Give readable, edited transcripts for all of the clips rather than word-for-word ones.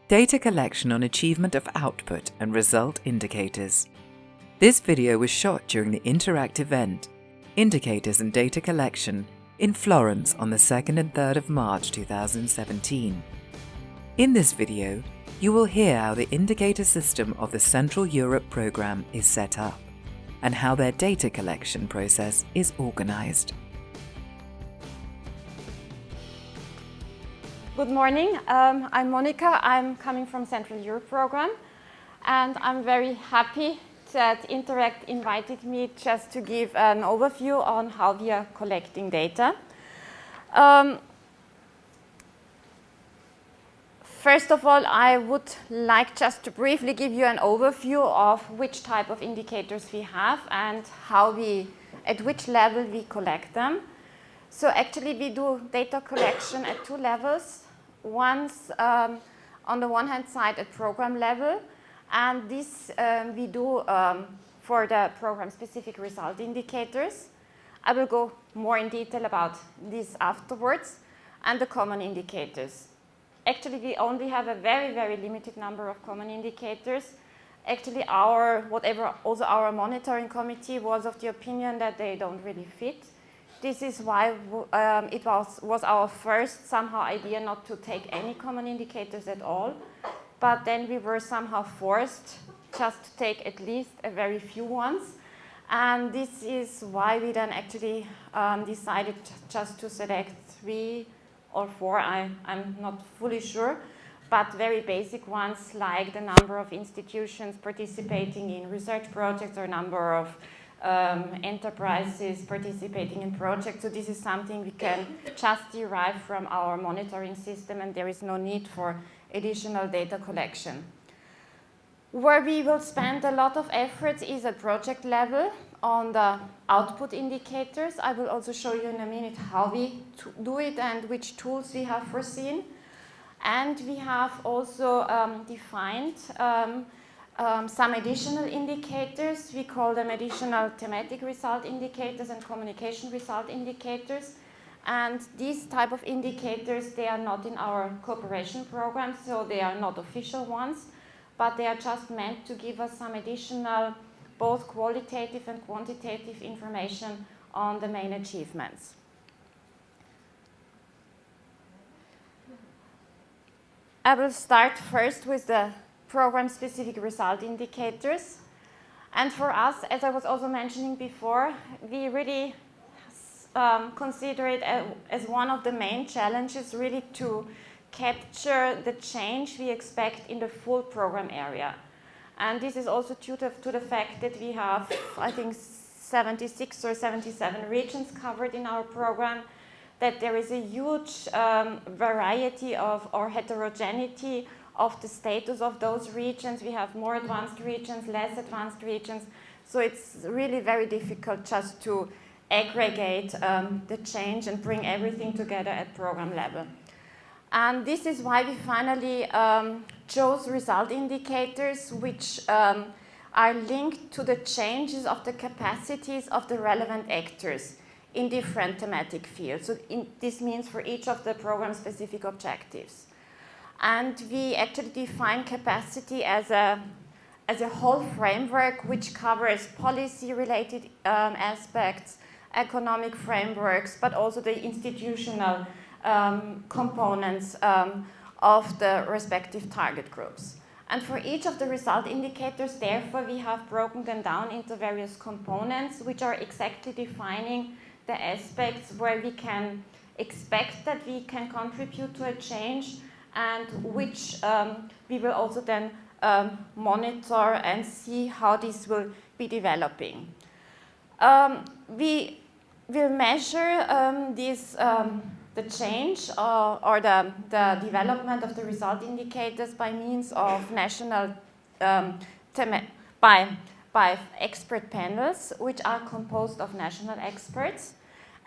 Data collection on achievement of output and result indicators. This video was shot during the interactive event, Indicators and Data Collection, in Florence on the 2nd and 3rd of March 2017. In this video, you will hear how the indicator system of the Central Europe Programme is set up, and how their data collection process is organized. Good morning, I'm Monika. I'm coming from Central Europe Programme, and I'm very happy that Interact invited me just to give an overview on how we are collecting data. First of all, I would like just to briefly give you an overview of which type of indicators we have and at which level we collect them. So actually we do data collection at two levels. Once on the one hand side at program level, and this we do for the program specific result indicators. I will go more in detail about this afterwards, and the common indicators. Actually we only have a very, very limited number of common indicators. Actually our monitoring committee was of the opinion that they don't really fit. This is why it was our first somehow idea not to take any common indicators at all, but then we were somehow forced just to take at least a very few ones. And this is why we then actually decided just to select 3 or 4, I'm not fully sure, but very basic ones like the number of institutions participating in research projects or number of enterprises participating in projects. So this is something we can just derive from our monitoring system, and there is no need for additional data collection. Where we will spend a lot of efforts is at project level on the output indicators. I will also show you in a minute how we do it and which tools we have foreseen. And we have also defined some additional indicators. We call them additional thematic result indicators and communication result indicators. And these type of indicators, they are not in our cooperation program, so they are not official ones, but they are just meant to give us some additional both qualitative and quantitative information on the main achievements. I will start first with the program-specific result indicators. And for us, as I was also mentioning before, we really consider it as one of the main challenges really to capture the change we expect in the full program area. And this is also due to the fact that we have, I think, 76 or 77 regions covered in our program, that there is a huge variety or heterogeneity of the status of those regions. We have more advanced regions, less advanced regions. So it's really very difficult just to aggregate the change and bring everything together at program level. And this is why we finally chose result indicators which are linked to the changes of the capacities of the relevant actors in different thematic fields. So this means for each of the program-specific objectives. And we actually define capacity as a whole framework which covers policy-related aspects, economic frameworks, but also the institutional components of the respective target groups. And for each of the result indicators, therefore, we have broken them down into various components which are exactly defining the aspects where we can expect that we can contribute to a change, and which we will also then monitor and see how this will be developing. We will measure the change or the development of the result indicators by means of national by expert panels, which are composed of national experts,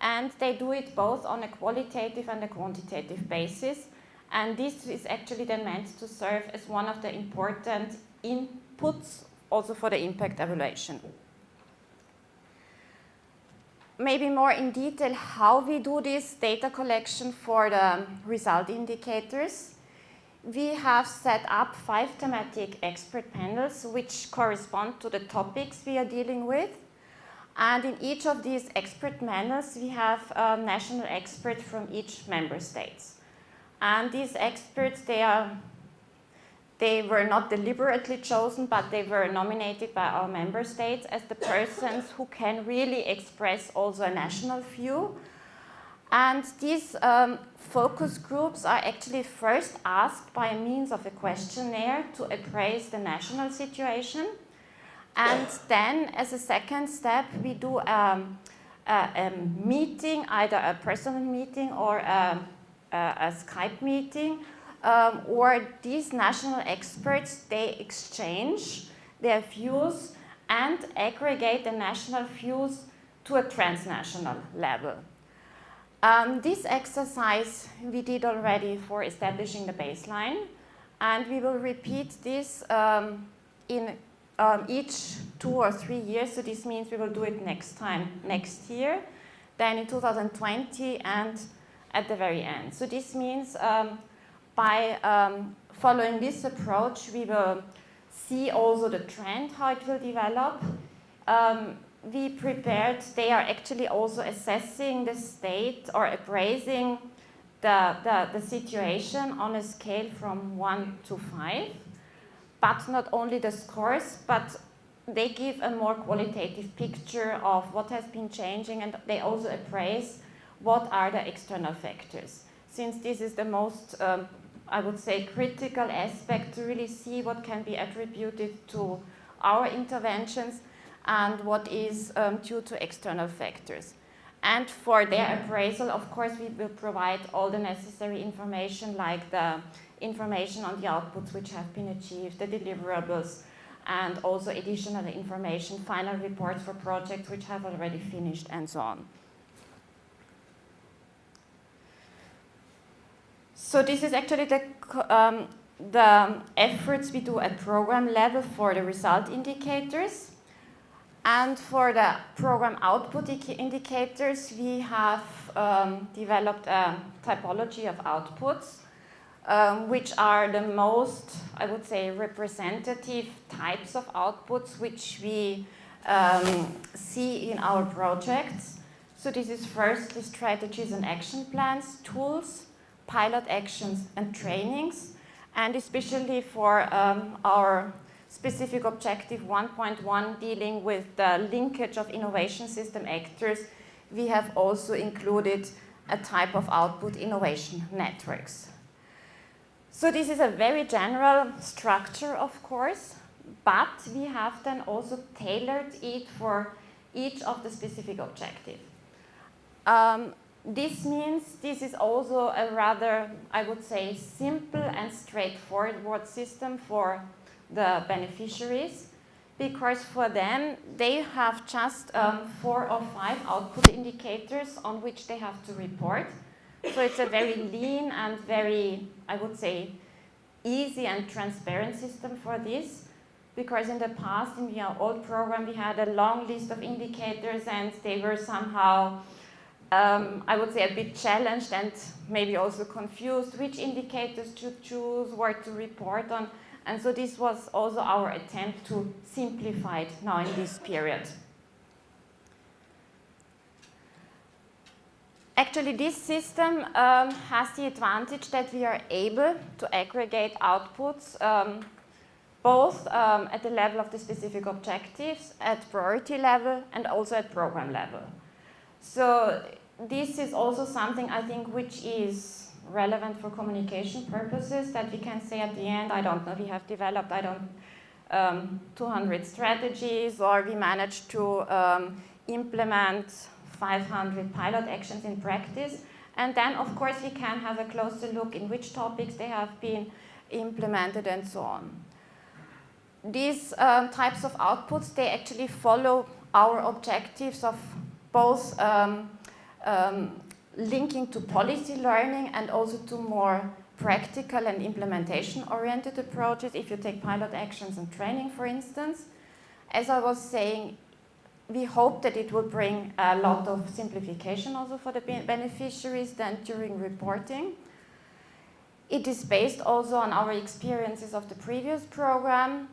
and they do it both on a qualitative and a quantitative basis. And this is actually then meant to serve as one of the important inputs also for the impact evaluation. Maybe more in detail how we do this data collection for the result indicators. we have set up 5 thematic expert panels which correspond to the topics we are dealing with. And in each of these expert panels, we have national experts from each member state. And these experts, they were not deliberately chosen, but they were nominated by our member states as the persons who can really express also a national view. And these focus groups are actually first asked by means of a questionnaire to appraise the national situation. And then, as a second step, we do a meeting, either a personal meeting or a Skype meeting, or these national experts, they exchange their views and aggregate the national views to a transnational level. This exercise we did already for establishing the baseline, and we will repeat this in each 2 or 3 years. So this means we will do it next year, then in 2020, and at the very end. So this means by following this approach, we will see also the trend, how it will develop. They are actually also assessing the state or appraising the situation on a scale from 1 to 5. But not only the scores, but they give a more qualitative picture of what has been changing, and they also appraise what are the external factors. Since this is the most, I would say, critical aspect to really see what can be attributed to our interventions and what is due to external factors. And for their appraisal, of course, we will provide all the necessary information, like the information on the outputs which have been achieved, the deliverables, and also additional information, final reports for projects which have already finished, and so on. So this is actually the efforts we do at program level for the result indicators. And for the program output indicators, we have developed a typology of outputs, which are the most, I would say, representative types of outputs which we see in our projects. So this is firstly strategies and action plans, tools, pilot actions and trainings, and especially for our specific objective 1.1 dealing with the linkage of innovation system actors, we have also included a type of output innovation networks. So this is a very general structure, of course, but we have then also tailored it for each of the specific objectives. This means this is also a rather, I would say, simple and straightforward system for the beneficiaries, because for them, they have just 4 or 5 output indicators on which they have to report. So it's a very lean and very, I would say, easy and transparent system for this, because in the past, in the old program, we had a long list of indicators and they were somehow, I would say, a bit challenged and maybe also confused which indicators to choose, what to report on. And so this was also our attempt to simplify it now in this period. Actually, this system has the advantage that we are able to aggregate outputs both at the level of the specific objectives, at priority level, and also at program level. So this is also something, I think, which is relevant for communication purposes, that we can say at the end, I don't know, we have developed, 200 strategies, or we managed to implement 500 pilot actions in practice. And then, of course, we can have a closer look in which topics they have been implemented and so on. These types of outputs, they actually follow our objectives of both linking to policy learning and also to more practical and implementation-oriented approaches. If you take pilot actions and training, for instance, as I was saying, we hope that it will bring a lot of simplification also for the beneficiaries then during reporting. It is based also on our experiences of the previous program,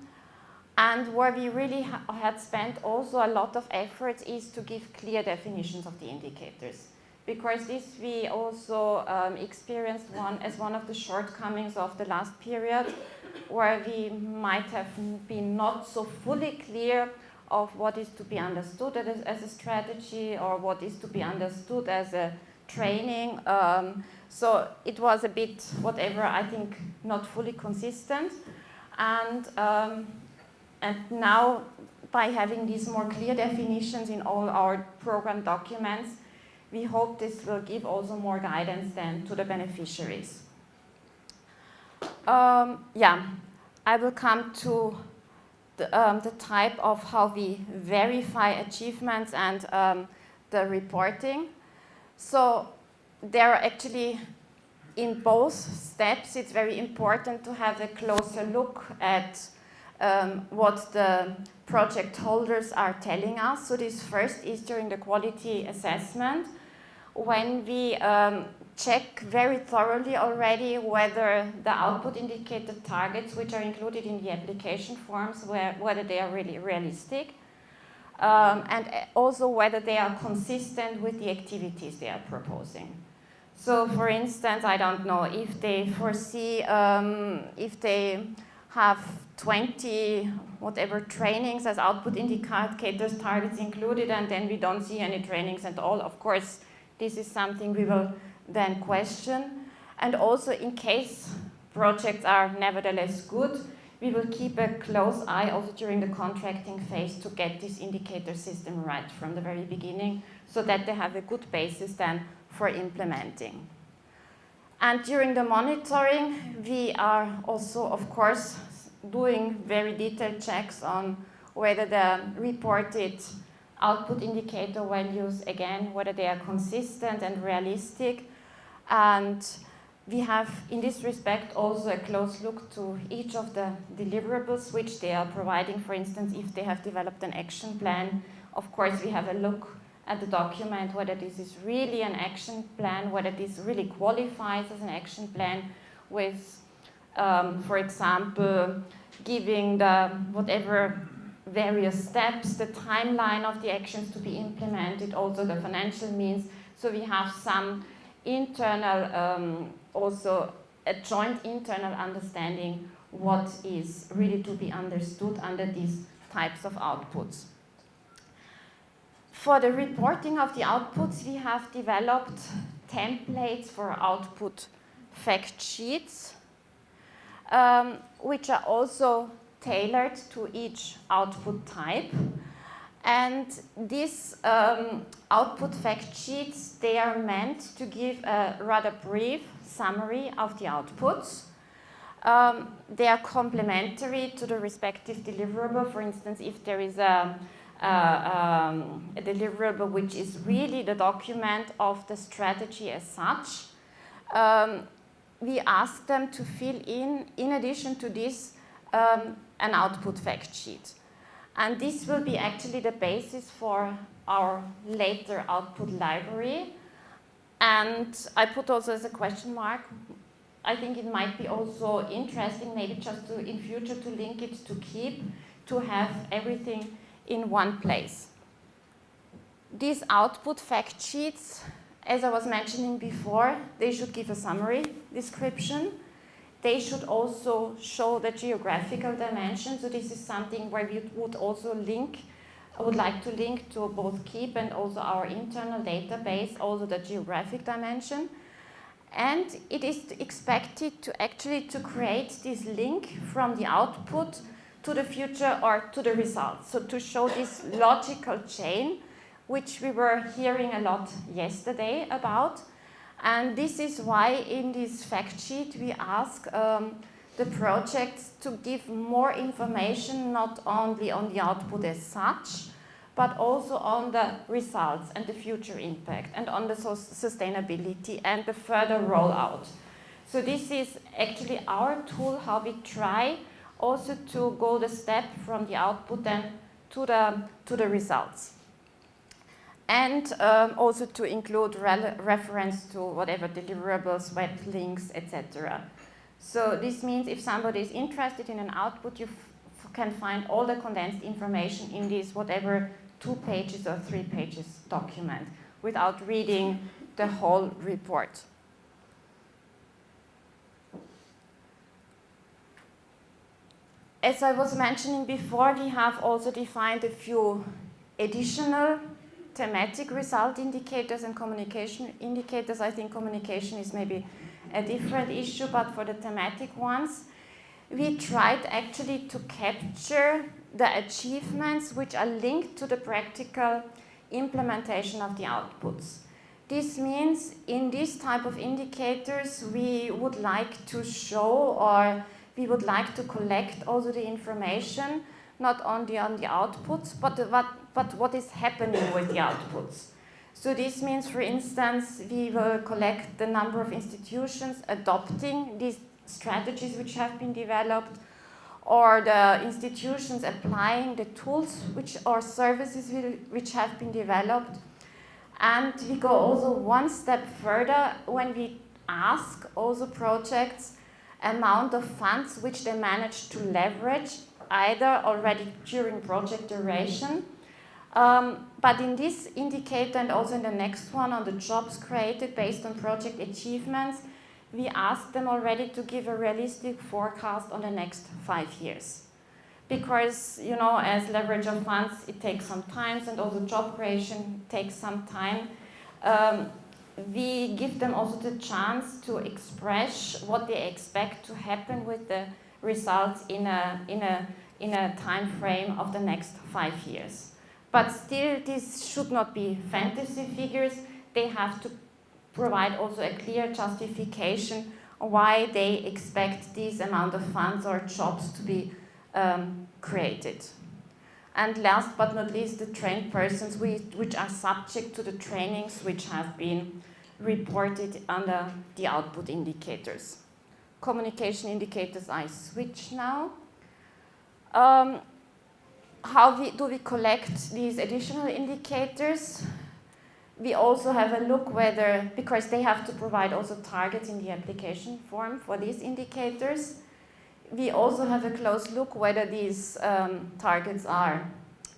and where we really had spent also a lot of effort is to give clear definitions of the indicators. Because this we also experienced as one of the shortcomings of the last period, where we might have been not so fully clear of what is to be understood as a strategy or what is to be understood as a training. So it was a bit, whatever, I think, not fully consistent. And now, by having these more clear definitions in all our program documents, we hope this will give also more guidance then to the beneficiaries. Yeah, I will come to the type of how we verify achievements and the reporting. So there are actually, in both steps, it's very important to have a closer look at what the project holders are telling us. So this first is during the quality assessment, when we check very thoroughly already whether the output indicator targets which are included in the application forms, whether they are really realistic, and also whether they are consistent with the activities they are proposing. So for instance, I don't know, if they foresee, if they have 20 whatever trainings as output indicators targets included, and then we don't see any trainings at all, of course, this is something we will then question. And also, in case projects are nevertheless good, we will keep a close eye also during the contracting phase to get this indicator system right from the very beginning, so that they have a good basis then for implementing. And during the monitoring, we are also, of course, doing very detailed checks on whether the reported output indicator values, again, whether they are consistent and realistic. And we have, in this respect, also a close look to each of the deliverables which they are providing. For instance, if they have developed an action plan, of course, we have a look at the document, whether this is really an action plan, whether this really qualifies as an action plan with, for example, giving the whatever various steps, the timeline of the actions to be implemented, also the financial means. So we have some internal, also a joint internal understanding what is really to be understood under these types of outputs. For the reporting of the outputs, we have developed templates for output fact sheets, which are also tailored to each output type. And these output fact sheets, they are meant to give a rather brief summary of the outputs. They are complementary to the respective deliverable. For instance, if there is a deliverable which is really the document of the strategy as such, we ask them to fill in addition to this, an output fact sheet. And this will be actually the basis for our later output library. And I put also as a question mark, I think it might be also interesting, maybe just to, in future, to link it to KEEP, to have everything in one place. These output fact sheets, as I was mentioning before, they should give a summary description. They should also show the geographical dimension. So this is something where we would also link, I would like to link to both KEEP and also our internal database, also the geographic dimension. And it is expected to actually to create this link from the output to the future or to the results. So to show this logical chain, which we were hearing a lot yesterday about. And this is why in this fact sheet we ask the projects to give more information, not only on the output as such, but also on the results and the future impact and on the sustainability and the further rollout. So this is actually our tool, how we try also to go the step from the output then to the results. And also to include reference to whatever deliverables, web links, etc. So this means if somebody is interested in an output, you can find all the condensed information in this whatever 2 pages or 3 pages document without reading the whole report. As I was mentioning before, we have also defined a few additional thematic result indicators and communication indicators. I think communication is maybe a different issue, but for the thematic ones, we tried actually to capture the achievements which are linked to the practical implementation of the outputs. This means in this type of indicators, we would like to show, or we would like to collect also the information, not only on the outputs, but what is happening with the outputs. So this means, for instance, we will collect the number of institutions adopting these strategies which have been developed, or the institutions applying the tools or services which have been developed. And we go also one step further when we ask also projects amount of funds which they manage to leverage, either already during project duration. But in this indicator and also in the next one on the jobs created based on project achievements, we asked them already to give a realistic forecast on the next 5 years. Because, you know, as leverage of funds, it takes some time, and also job creation takes some time. We give them also the chance to express what they expect to happen with the results in a time frame of the next 5 years. But still, this should not be fantasy figures. They have to provide also a clear justification why they expect this amount of funds or jobs to be created. And last but not least, the trained persons which are subject to the trainings which have been reported under the output indicators. Communication indicators, I switch now. How do we collect these additional indicators? We also have a look whether, because they have to provide also targets in the application form for these indicators, we also have a close look whether these targets are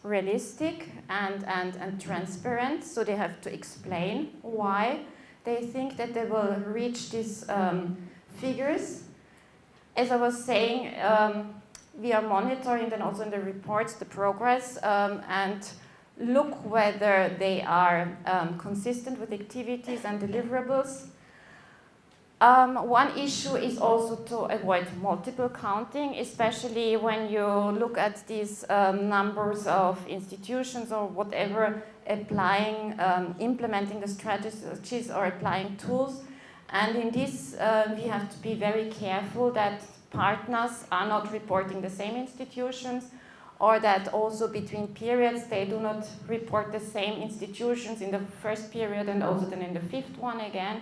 realistic and transparent. So they have to explain why they think that they will reach these figures. As I was saying, we are monitoring then also in the reports the progress and look whether they are consistent with activities and deliverables. One issue is also to avoid multiple counting, especially when you look at these numbers of institutions or whatever implementing the strategies or applying tools. And in this, we have to be very careful that partners are not reporting the same institutions, or that also between periods they do not report the same institutions in the first period and also then in the 5th one again.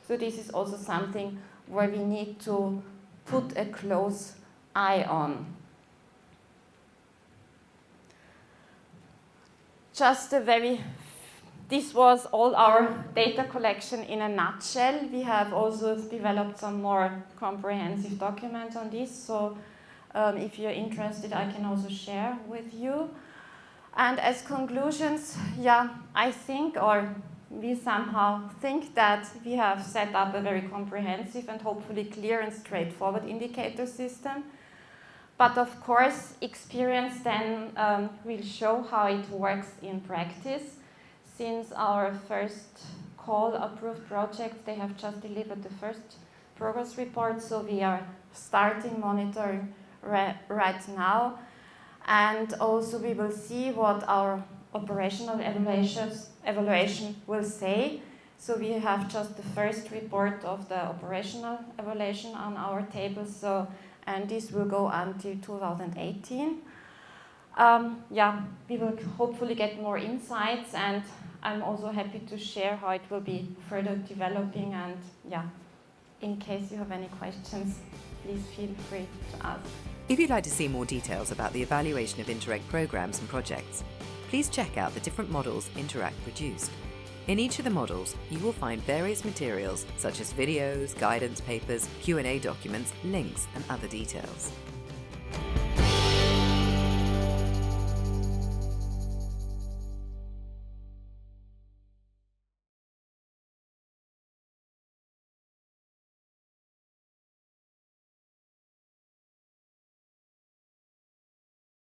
So this is also something where we need to put a close eye on. This was all our data collection in a nutshell. We have also developed some more comprehensive documents on this, so if you're interested, I can also share with you. And as conclusions, I think, or we somehow think that we have set up a very comprehensive and hopefully clear and straightforward indicator system. But of course, experience then will show how it works in practice. Since our first call approved projects, they have just delivered the first progress report, so we are starting monitoring right now. And also we will see what our operational evaluation will say. So we have just the first report of the operational evaluation on our table, and this will go until 2018. We will hopefully get more insights, and I'm also happy to share how it will be further developing. And in case you have any questions, please feel free to ask. If you'd like to see more details about the evaluation of Interreg programs and projects, please check out the different models Interreg produced. In each of the models, you will find various materials such as videos, guidance papers, Q&A documents, links, and other details.